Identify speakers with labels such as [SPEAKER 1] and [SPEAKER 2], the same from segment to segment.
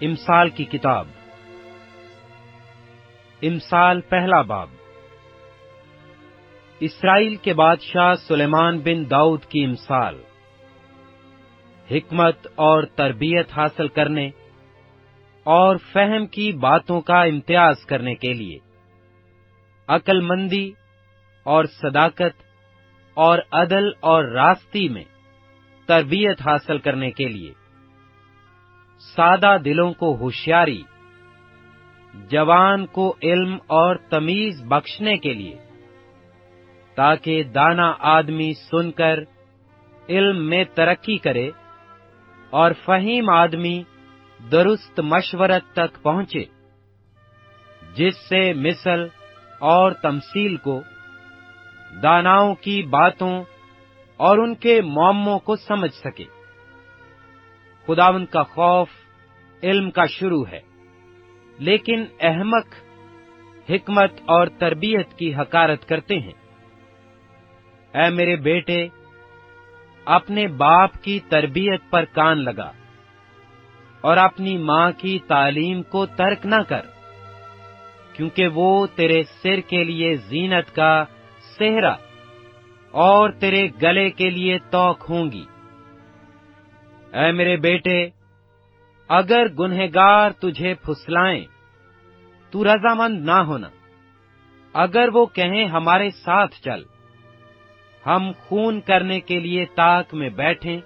[SPEAKER 1] امثال کی کتاب امثال پہلا باب۔ اسرائیل کے بادشاہ سلیمان بن داؤد کی امثال۔ حکمت اور تربیت حاصل کرنے اور فہم کی باتوں کا امتیاز کرنے کے لیے، عقل مندی اور صداقت اور عدل اور راستی میں تربیت حاصل کرنے کے لیے، سادہ دلوں کو ہوشیاری، جوان کو علم اور تمیز بخشنے کے لیے، تاکہ دانا آدمی سن کر علم میں ترقی کرے اور فہیم آدمی درست مشورت تک پہنچے، جس سے مثل اور تمثیل کو، داناؤں کی باتوں اور ان کے معموں کو سمجھ سکے۔ خداوند کا خوف علم کا شروع ہے، لیکن احمق حکمت اور تربیت کی حقارت کرتے ہیں۔ اے میرے بیٹے، اپنے باپ کی تربیت پر کان لگا اور اپنی ماں کی تعلیم کو ترک نہ کر، کیونکہ وہ تیرے سر کے لیے زینت کا سہرا اور تیرے گلے کے لیے توق ہوں گی۔ اے میرے بیٹے، اگر گنہگار تجھے پھسلائیں تو رضامند نہ ہونا۔ اگر وہ کہیں ہمارے ساتھ چل، ہم خون کرنے کے لیے طاق میں بیٹھیں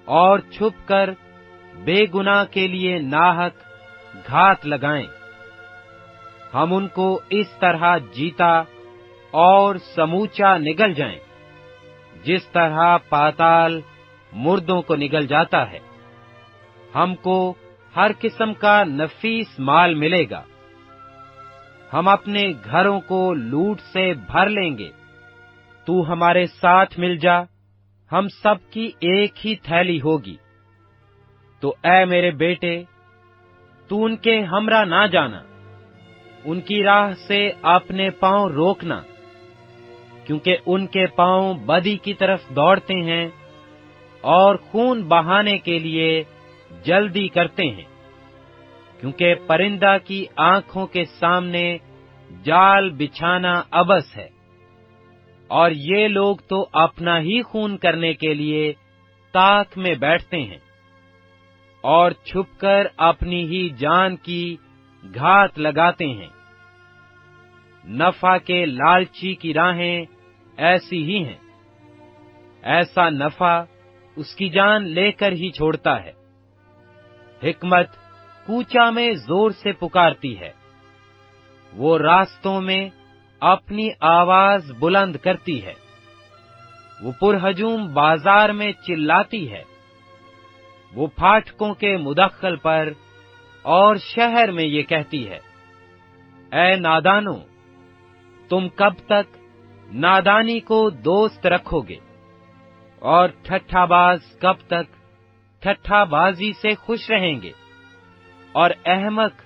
[SPEAKER 1] اور چھپ کر بے گناہ کے لیے ناحق گھات لگائیں، ہم ان کو اس طرح جیتا اور سموچا نگل جائیں جس طرح پاتال مردوں کو نگل جاتا ہے۔ ہم کو ہر قسم کا نفیس مال ملے گا، ہم اپنے گھروں کو لوٹ سے بھر لیں گے۔ تو ہمارے ساتھ مل جا، ہم سب کی ایک ہی تھیلی ہوگی۔ تو اے میرے بیٹے، تو ان کے ہمراہ نہ جانا، ان کی راہ سے اپنے پاؤں روکنا، کیونکہ ان کے پاؤں بدی کی طرف دوڑتے ہیں اور خون بہانے کے لیے جلدی کرتے ہیں، کیونکہ پرندہ کی آنکھوں کے سامنے جال بچھانا عبث ہے، اور یہ لوگ تو اپنا ہی خون کرنے کے لیے طاق میں بیٹھتے ہیں اور چھپ کر اپنی ہی جان کی گھات لگاتے ہیں۔ نفع کے لالچی کی راہیں ایسی ہی ہیں، ایسا نفع اس کی جان لے کر ہی چھوڑتا ہے۔ حکمت کوچا میں زور سے پکارتی ہے، وہ راستوں میں اپنی آواز بلند کرتی ہے، وہ پرہجوم بازار میں چلاتی ہے، وہ پھاٹکوں کے مدخل پر اور شہر میں یہ کہتی ہے، اے نادانو، تم کب تک نادانی کو دوست رکھو گے، اور ٹھٹھا باز کب تک ٹھٹھا بازی سے خوش رہیں گے، اور احمق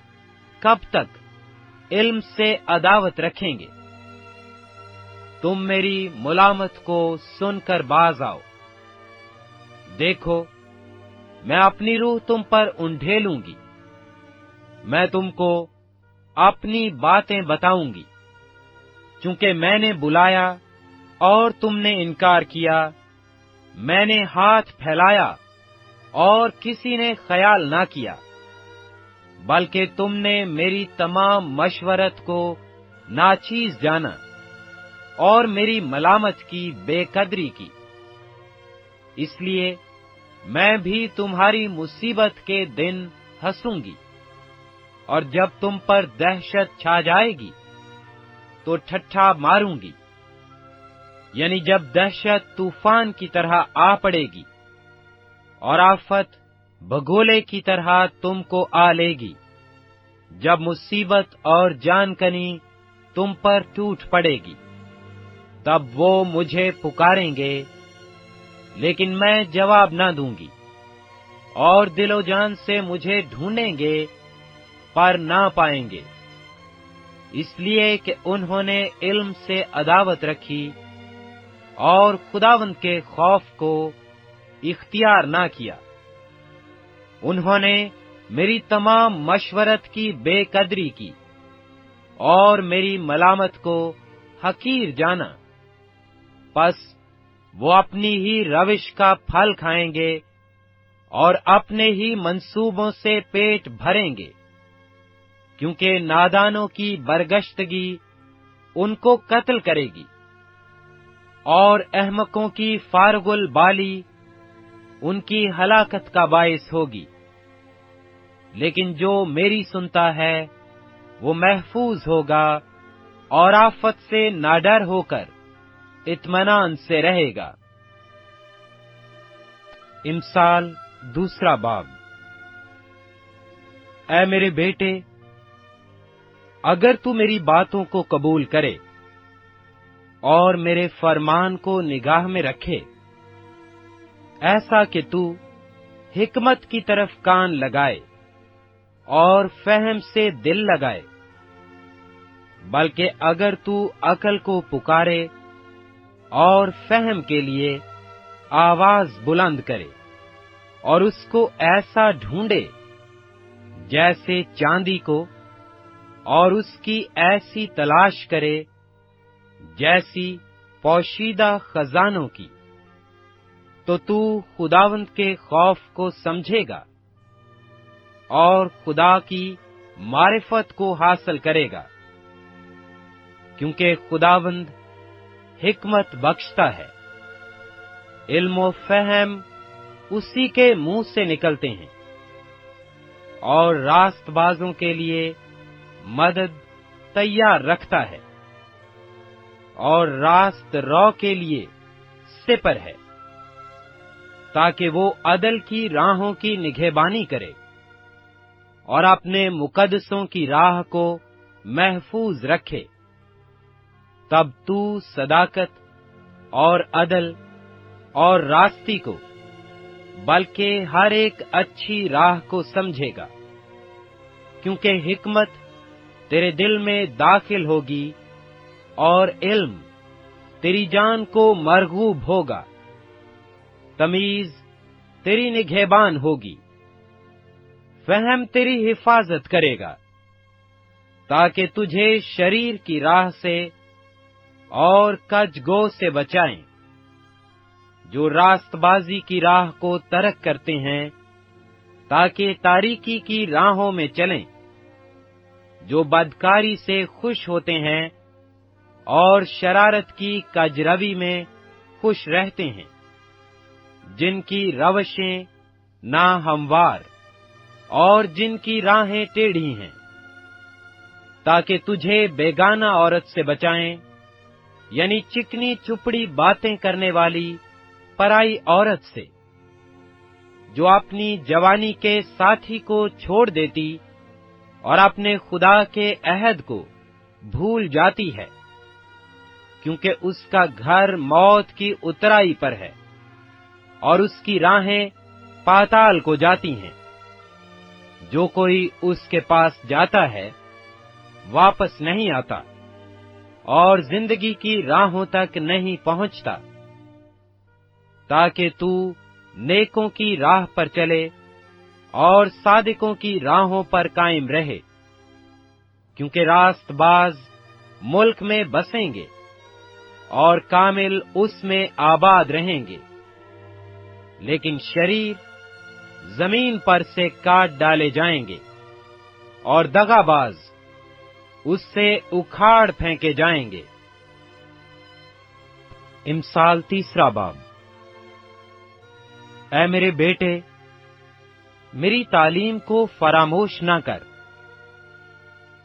[SPEAKER 1] کب تک علم سے عداوت رکھیں گے۔ تم میری ملامت کو سن کر باز آؤ۔ دیکھو، میں اپنی روح تم پر انڈھیلوں گی، میں تم کو اپنی باتیں بتاؤں گی، چونکہ میں نے بلایا اور تم نے انکار کیا، میں نے ہاتھ پھیلایا اور کسی نے خیال نہ کیا، بلکہ تم نے میری تمام مشورت کو ناچیز جانا اور میری ملامت کی بے قدری کی۔ اس لیے میں بھی تمہاری مصیبت کے دن ہنسوں گی، اور جب تم پر دہشت چھا جائے گی تو ٹھٹھا ماروں گی، یعنی جب دہشت طوفان کی طرح آ پڑے گی اور آفت بگولے کی طرح تم کو آ لے گی، جب مصیبت اور جان کنی تم پر ٹوٹ پڑے گی، تب وہ مجھے پکاریں گے، لیکن میں جواب نہ دوں گی، اور دل و جان سے مجھے ڈھونڈیں گے پر نہ پائیں گے، اس لیے کہ انہوں نے علم سے عداوت رکھی اور خداوند کے خوف کو اختیار نہ کیا۔ انہوں نے میری تمام مشورت کی بے قدری کی اور میری ملامت کو حقیر جانا، پس وہ اپنی ہی روش کا پھل کھائیں گے اور اپنے ہی منصوبوں سے پیٹ بھریں گے، کیونکہ نادانوں کی برگشتگی ان کو قتل کرے گی اور احمقوں کی فارغ البالی ان کی ہلاکت کا باعث ہوگی۔ لیکن جو میری سنتا ہے وہ محفوظ ہوگا اور آفت سے ناڈر ہو کر اطمینان سے رہے گا۔ امثال دوسرا باب۔ اے میرے بیٹے، اگر تو میری باتوں کو قبول کرے اور میرے فرمان کو نگاہ میں رکھے، ایسا کہ تو حکمت کی طرف کان لگائے اور فہم سے دل لگائے، بلکہ اگر تو عقل کو پکارے اور فہم کے لیے آواز بلند کرے اور اس کو ایسا ڈھونڈے جیسے چاندی کو، اور اس کی ایسی تلاش کرے جیسی پوشیدہ خزانوں کی، تو خداوند کے خوف کو سمجھے گا اور خدا کی معرفت کو حاصل کرے گا، کیونکہ خداوند حکمت بخشتا ہے، علم و فہم اسی کے منہ سے نکلتے ہیں، اور راست بازوں کے لیے مدد تیار رکھتا ہے، اور راست رو کے لیے سپر ہے، تاکہ وہ عدل کی راہوں کی نگہبانی کرے اور اپنے مقدسوں کی راہ کو محفوظ رکھے۔ تب تو صداقت اور عدل اور راستی کو، بلکہ ہر ایک اچھی راہ کو سمجھے گا، کیونکہ حکمت تیرے دل میں داخل ہوگی اور علم تیری جان کو مرغوب ہوگا، تمیز تیری نگہبان ہوگی، فہم تیری حفاظت کرے گا، تاکہ تجھے شریر کی راہ سے اور کج گو سے بچائیں، جو راست بازی کی راہ کو ترک کرتے ہیں تاکہ تاریکی کی راہوں میں چلیں، جو بدکاری سے خوش ہوتے ہیں اور شرارت کی کجروی میں خوش رہتے ہیں، جن کی روشیں ناہموار اور جن کی راہیں ٹیڑھی ہیں، تاکہ تجھے بیگانہ عورت سے بچائیں، یعنی چکنی چپڑی باتیں کرنے والی پرائی عورت سے، جو اپنی جوانی کے ساتھی کو چھوڑ دیتی اور اپنے خدا کے عہد کو بھول جاتی ہے، کیونکہ اس کا گھر موت کی اترائی پر ہے اور اس کی راہیں پاتال کو جاتی ہیں۔ جو کوئی اس کے پاس جاتا ہے واپس نہیں آتا اور زندگی کی راہوں تک نہیں پہنچتا، تاکہ تو نیکوں کی راہ پر چلے اور صادقوں کی راہوں پر قائم رہے، کیونکہ راست باز ملک میں بسیں گے اور کامل اس میں آباد رہیں گے، لیکن شریر زمین پر سے کاٹ ڈالے جائیں گے اور دغا باز اس سے اکھاڑ پھینکے جائیں گے۔ امثال تیسرا باب۔ اے میرے بیٹے، میری تعلیم کو فراموش نہ کر،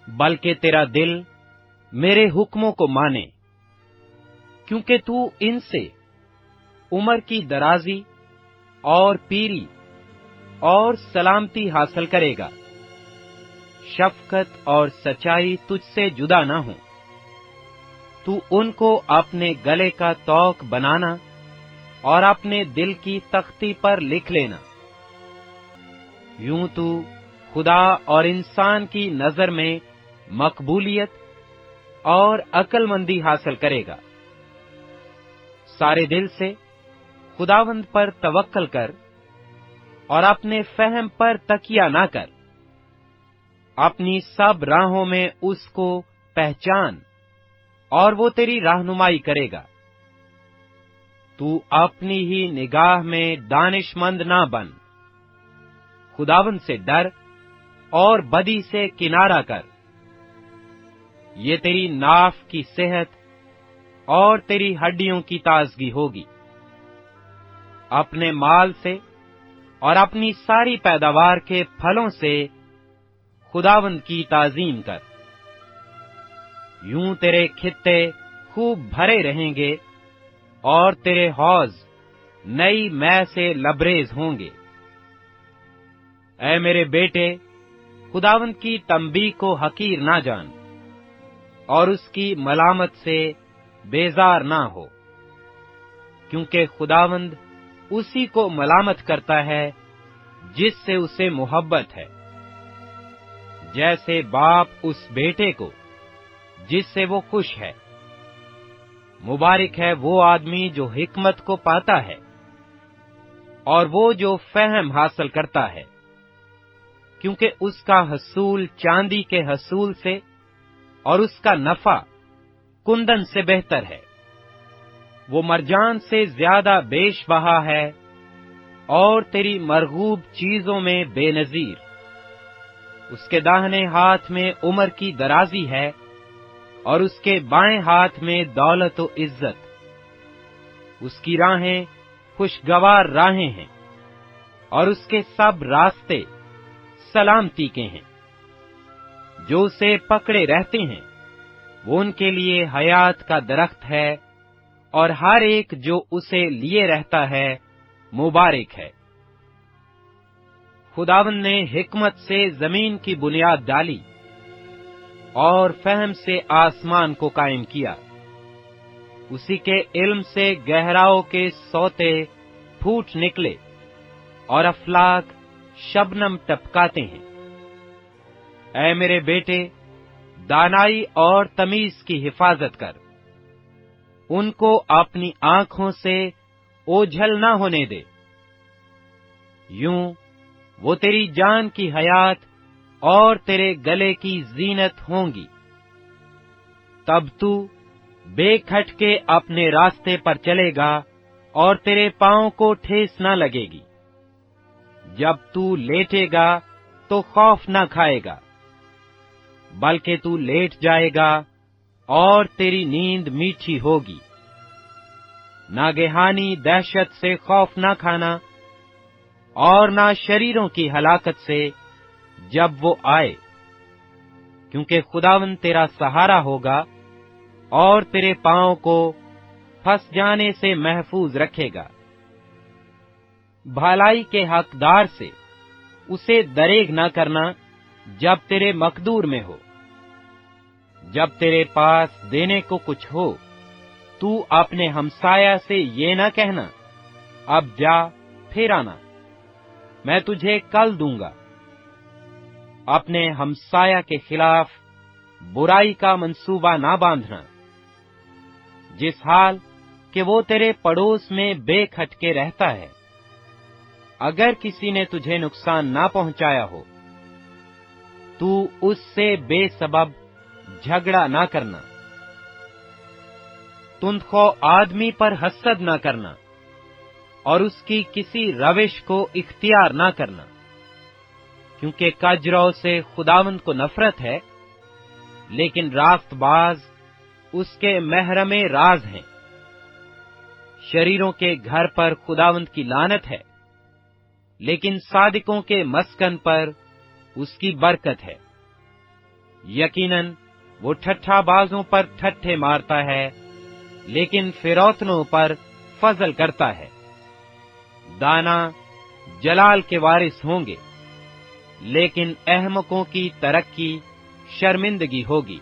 [SPEAKER 1] بلکہ تیرا دل میرے حکموں کو مانے، کیونکہ تو ان سے عمر کی درازی اور پیری اور سلامتی حاصل کرے گا۔ شفقت اور سچائی تجھ سے جدا نہ ہوں، تو ان کو اپنے گلے کا طوق بنانا اور اپنے دل کی تختی پر لکھ لینا۔ یوں تو خدا اور انسان کی نظر میں مقبولیت اور عقل مندی حاصل کرے گا۔ سارے دل سے خداوند پر توکل کر اور اپنے فہم پر تکیہ نہ کر، اپنی سب راہوں میں اس کو پہچان اور وہ تیری رہنمائی کرے گا۔ تو اپنی ہی نگاہ میں دانش مند نہ بن، خداوند سے ڈر اور بدی سے کنارہ کر۔ یہ تیری ناف کی صحت اور تیری ہڈیوں کی تازگی ہوگی۔ اپنے مال سے اور اپنی ساری پیداوار کے پھلوں سے خداوند کی تعظیم کر۔ یوں تیرے خطے خوب بھرے رہیں گے اور تیرے حوض نئی مے سے لبریز ہوں گے۔ اے میرے بیٹے، خداوند کی تنبیہ کو حقیر نہ جان اور اس کی ملامت سے بیزار نہ ہو، کیونکہ خداوند اسی کو ملامت کرتا ہے جس سے اسے محبت ہے، جیسے باپ اس بیٹے کو جس سے وہ خوش ہے۔ مبارک ہے وہ آدمی جو حکمت کو پاتا ہے اور وہ جو فہم حاصل کرتا ہے، کیونکہ اس کا حصول چاندی کے حصول سے اور اس کا نفع کندن سے بہتر ہے۔ وہ مرجان سے زیادہ بیش بہا ہے اور تیری مرغوب چیزوں میں بے نظیر۔ اس کے داہنے ہاتھ میں عمر کی درازی ہے اور اس کے بائیں ہاتھ میں دولت و عزت۔ اس کی راہیں خوشگوار راہیں ہیں اور اس کے سب راستے سلامتی کے ہیں۔ جو اسے پکڑے رہتے ہیں وہ ان کے لیے حیات کا درخت ہے، اور ہر ایک جو اسے لیے رہتا ہے مبارک ہے۔ خداوند نے حکمت سے زمین کی بنیاد ڈالی اور فہم سے آسمان کو قائم کیا۔ اسی کے علم سے گہراؤں کے سوتے پھوٹ نکلے اور افلاک شبنم ٹپکاتے ہیں۔ اے میرے بیٹے، دانائی اور تمیز کی حفاظت کر، ان کو اپنی آنکھوں سے اوجھل نہ ہونے دے۔ یوں وہ تیری جان کی حیات اور تیرے گلے کی زینت ہوں گی۔ تب تو بے کھٹ کے اپنے راستے پر چلے گا اور تیرے پاؤں کو ٹھیس نہ لگے گی۔ جب تو لیٹے گا تو خوف نہ کھائے گا، بلکہ تو لیٹ جائے گا اور تیری نیند میٹھی ہوگی۔ ناگہانی دہشت سے خوف نہ کھانا اور نہ شریروں کی ہلاکت سے جب وہ آئے، کیونکہ خداوند تیرا سہارا ہوگا اور تیرے پاؤں کو پھنس جانے سے محفوظ رکھے گا۔ بھلائی کے حقدار سے اسے دریغ نہ کرنا جب تیرے مقدور میں ہو۔ جب تیرے پاس دینے کو کچھ ہو تو اپنے ہمسایہ سے یہ نہ کہنا، اب جا پھر آنا، میں تجھے کل دوں گا۔ اپنے ہمسایہ کے خلاف برائی کا منصوبہ نہ باندھنا، جس حال کہ وہ تیرے پڑوس میں بے کھٹکے رہتا ہے۔ اگر کسی نے تجھے نقصان نہ پہنچایا ہو تو اس سے بے سبب جھگڑا نہ کرنا۔ تندخو آدمی پر حسد نہ کرنا اور اس کی کسی روش کو اختیار نہ کرنا، کیونکہ کجرو سے خداوند کو نفرت ہے، لیکن راست باز اس کے محرم راز ہیں۔ شریروں کے گھر پر خداوند کی لعنت ہے، لیکن صادقوں کے مسکن پر اس کی برکت ہے۔ یقیناً وہ ٹھٹھا بازوں پر ٹھٹھے مارتا ہے، لیکن فروتنوں پر فضل کرتا ہے۔ دانا جلال کے وارث ہوں گے، لیکن احمقوں کی ترقی شرمندگی ہوگی۔